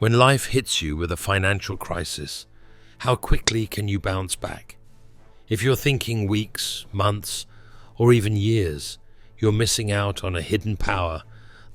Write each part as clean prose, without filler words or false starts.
When life hits you with a financial crisis, how quickly can you bounce back? If you're thinking weeks, months, or even years, you're missing out on a hidden power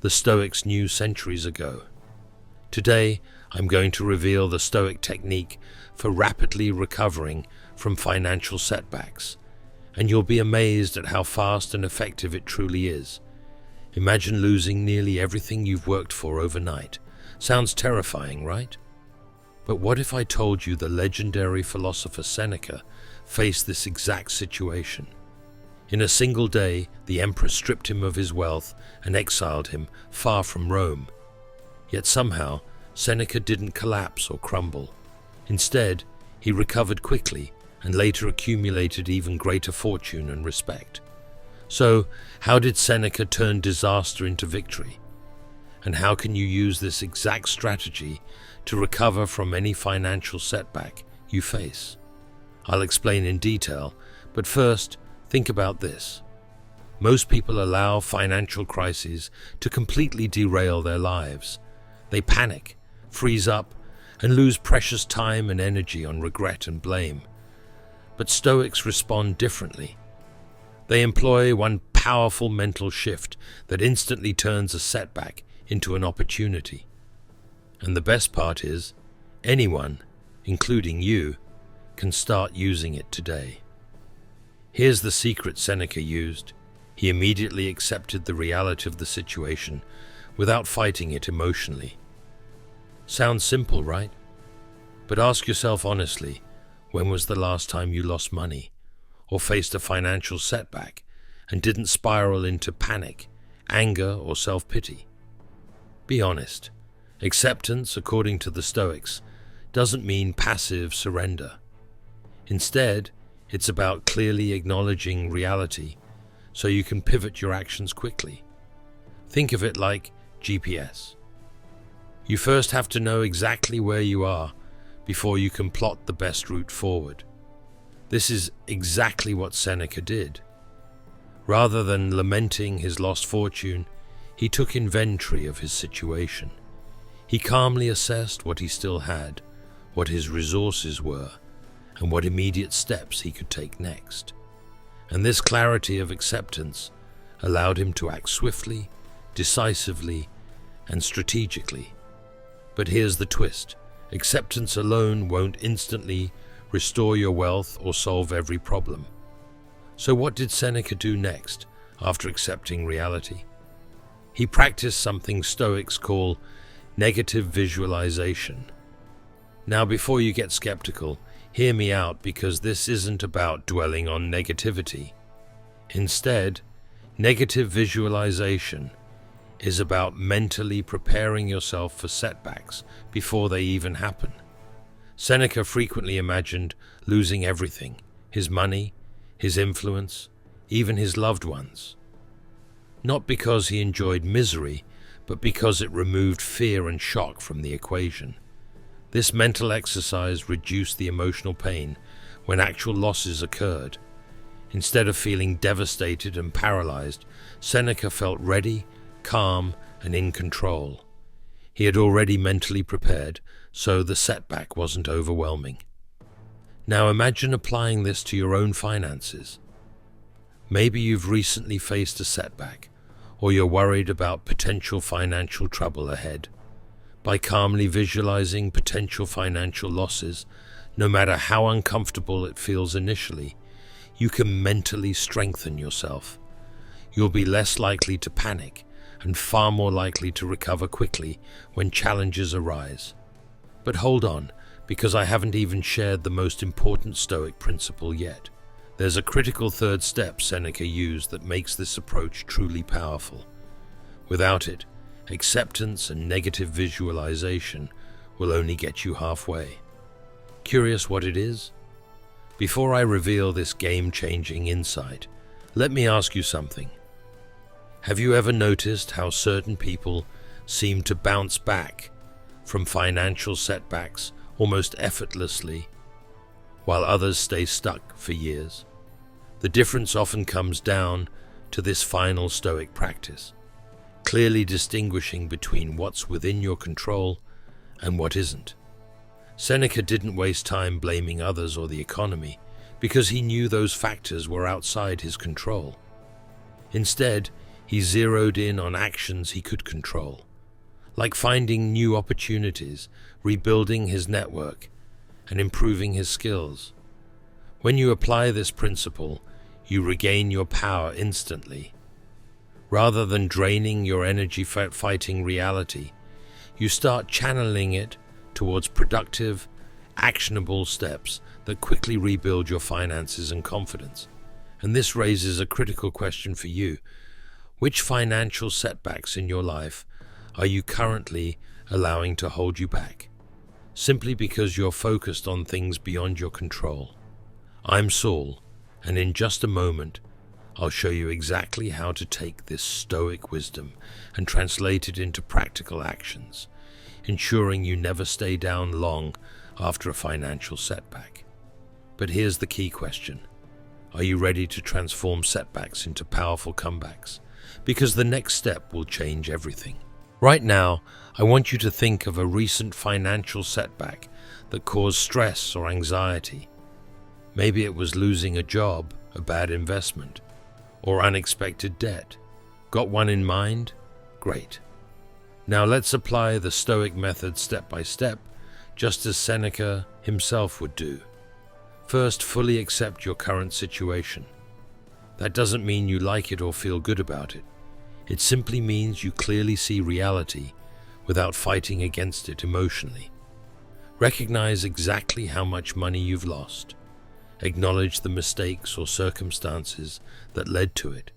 the Stoics knew centuries ago. Today, I'm going to reveal the Stoic technique for rapidly recovering from financial setbacks, and you'll be amazed at how fast and effective it truly is. Imagine losing nearly everything you've worked for overnight. Sounds terrifying, right? But what if I told you the legendary philosopher Seneca faced this exact situation? In a single day, the emperor stripped him of his wealth and exiled him far from Rome. Yet somehow, Seneca didn't collapse or crumble. Instead, he recovered quickly and later accumulated even greater fortune and respect. So, how did Seneca turn disaster into victory? And how can you use this exact strategy to recover from any financial setback you face? I'll explain in detail, but first, think about this. Most people allow financial crises to completely derail their lives. They panic, freeze up, and lose precious time and energy on regret and blame. But Stoics respond differently. They employ one powerful mental shift that instantly turns a setback into an opportunity. And the best part is, anyone, including you, can start using it today. Here's the secret Seneca used. He immediately accepted the reality of the situation without fighting it emotionally. Sounds simple, right? But ask yourself honestly, when was the last time you lost money or faced a financial setback and didn't spiral into panic, anger, or self-pity? Be honest. Acceptance, according to the Stoics, doesn't mean passive surrender. Instead, it's about clearly acknowledging reality so you can pivot your actions quickly. Think of it like GPS. You first have to know exactly where you are before you can plot the best route forward. This is exactly what Seneca did. Rather than lamenting his lost fortune, he took inventory of his situation. He calmly assessed what he still had, what his resources were, and what immediate steps he could take next. And this clarity of acceptance allowed him to act swiftly, decisively, and strategically. But here's the twist. Acceptance alone won't instantly restore your wealth or solve every problem. So what did Seneca do next after accepting reality? He practiced something Stoics call negative visualization. Now, before you get skeptical, hear me out, because this isn't about dwelling on negativity. Instead, negative visualization is about mentally preparing yourself for setbacks before they even happen. Seneca frequently imagined losing everything: his money, his influence, even his loved ones. Not because he enjoyed misery, but because it removed fear and shock from the equation. This mental exercise reduced the emotional pain when actual losses occurred. Instead of feeling devastated and paralyzed, Seneca felt ready, calm, and in control. He had already mentally prepared, so the setback wasn't overwhelming. Now imagine applying this to your own finances. Maybe you've recently faced a setback, or you're worried about potential financial trouble ahead. By calmly visualizing potential financial losses, no matter how uncomfortable it feels initially, you can mentally strengthen yourself. You'll be less likely to panic and far more likely to recover quickly when challenges arise. But hold on, because I haven't even shared the most important Stoic principle yet. There's a critical third step Seneca used that makes this approach truly powerful. Without it, acceptance and negative visualization will only get you halfway. Curious what it is? Before I reveal this game-changing insight, let me ask you something. Have you ever noticed how certain people seem to bounce back from financial setbacks almost effortlessly, while others stay stuck for years? The difference often comes down to this final Stoic practice, clearly distinguishing between what's within your control and what isn't. Seneca didn't waste time blaming others or the economy because he knew those factors were outside his control. Instead, he zeroed in on actions he could control, like finding new opportunities, rebuilding his network, and improving his skills. When you apply this principle, you regain your power instantly. Rather than draining your energy fighting reality, you start channeling it towards productive, actionable steps that quickly rebuild your finances and confidence. And this raises a critical question for you. Which financial setbacks in your life are you currently allowing to hold you back, simply because you're focused on things beyond your control? I'm Saul, and in just a moment, I'll show you exactly how to take this Stoic wisdom and translate it into practical actions, ensuring you never stay down long after a financial setback. But here's the key question. Are you ready to transform setbacks into powerful comebacks? Because the next step will change everything. Right now, I want you to think of a recent financial setback that caused stress or anxiety. Maybe it was losing a job, a bad investment, or unexpected debt. Got one in mind? Great. Now let's apply the Stoic method step by step, just as Seneca himself would do. First, fully accept your current situation. That doesn't mean you like it or feel good about it. It simply means you clearly see reality without fighting against it emotionally. Recognize exactly how much money you've lost. Acknowledge the mistakes or circumstances that led to it,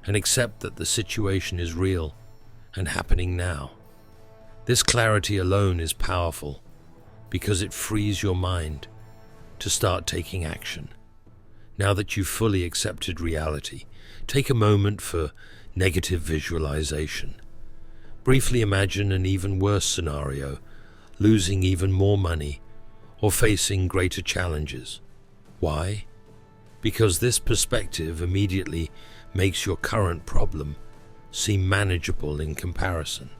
and accept that the situation is real and happening now. This clarity alone is powerful because it frees your mind to start taking action. Now that you've fully accepted reality, take a moment for negative visualization. Briefly imagine an even worse scenario, losing even more money or facing greater challenges. Why? Because this perspective immediately makes your current problem seem manageable in comparison.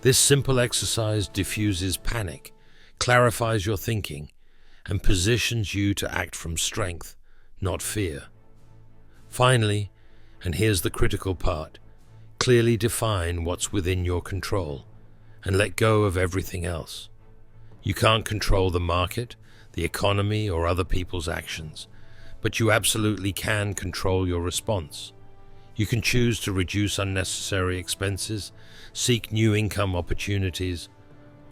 This simple exercise diffuses panic, clarifies your thinking, and positions you to act from strength, not fear. Finally, and here's the critical part, clearly define what's within your control and let go of everything else. You can't control the market, the economy, or other people's actions, but you absolutely can control your response. You can choose to reduce unnecessary expenses, seek new income opportunities,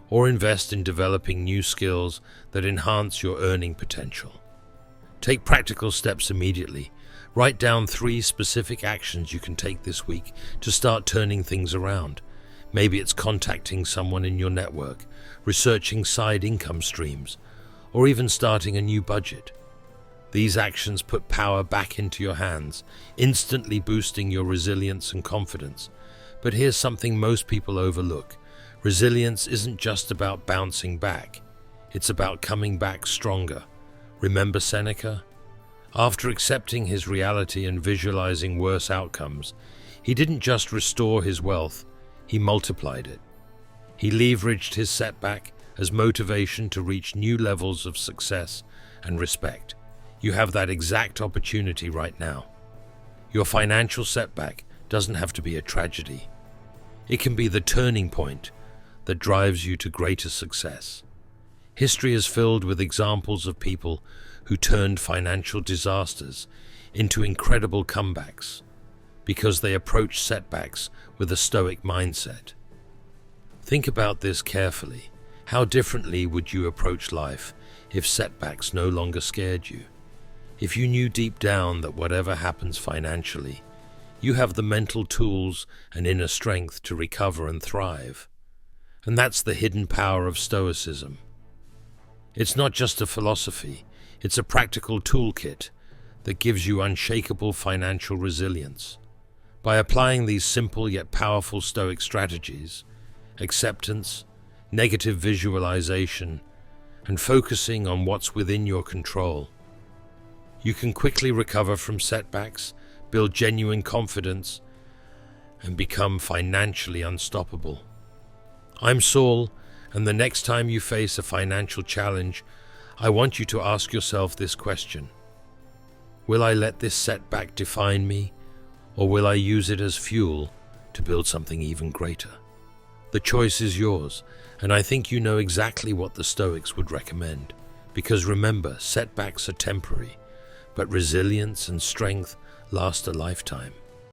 or invest in developing new skills that enhance your earning potential. Take practical steps immediately. Write down 3 specific actions you can take this week to start turning things around. Maybe it's contacting someone in your network, researching side income streams, or even starting a new budget. These actions put power back into your hands, instantly boosting your resilience and confidence. But here's something most people overlook. Resilience isn't just about bouncing back. It's about coming back stronger. Remember Seneca? After accepting his reality and visualizing worse outcomes, he didn't just restore his wealth, he multiplied it. He leveraged his setback as motivation to reach new levels of success and respect. You have that exact opportunity right now. Your financial setback doesn't have to be a tragedy. It can be the turning point that drives you to greater success. History is filled with examples of people who turned financial disasters into incredible comebacks because they approached setbacks with a Stoic mindset. Think about this carefully. How differently would you approach life if setbacks no longer scared you? If you knew deep down that whatever happens financially, you have the mental tools and inner strength to recover and thrive. And that's the hidden power of Stoicism. It's not just a philosophy, it's a practical toolkit that gives you unshakable financial resilience. By applying these simple yet powerful Stoic strategies, acceptance, negative visualization, and focusing on what's within your control, you can quickly recover from setbacks, build genuine confidence, and become financially unstoppable. I'm Saul, And the next time you face a financial challenge, I want you to ask yourself this question: will I let this setback define me, or will I use it as fuel to build something even greater? The choice is yours, and I think you know exactly what the Stoics would recommend. Because remember, setbacks are temporary, but resilience and strength last a lifetime.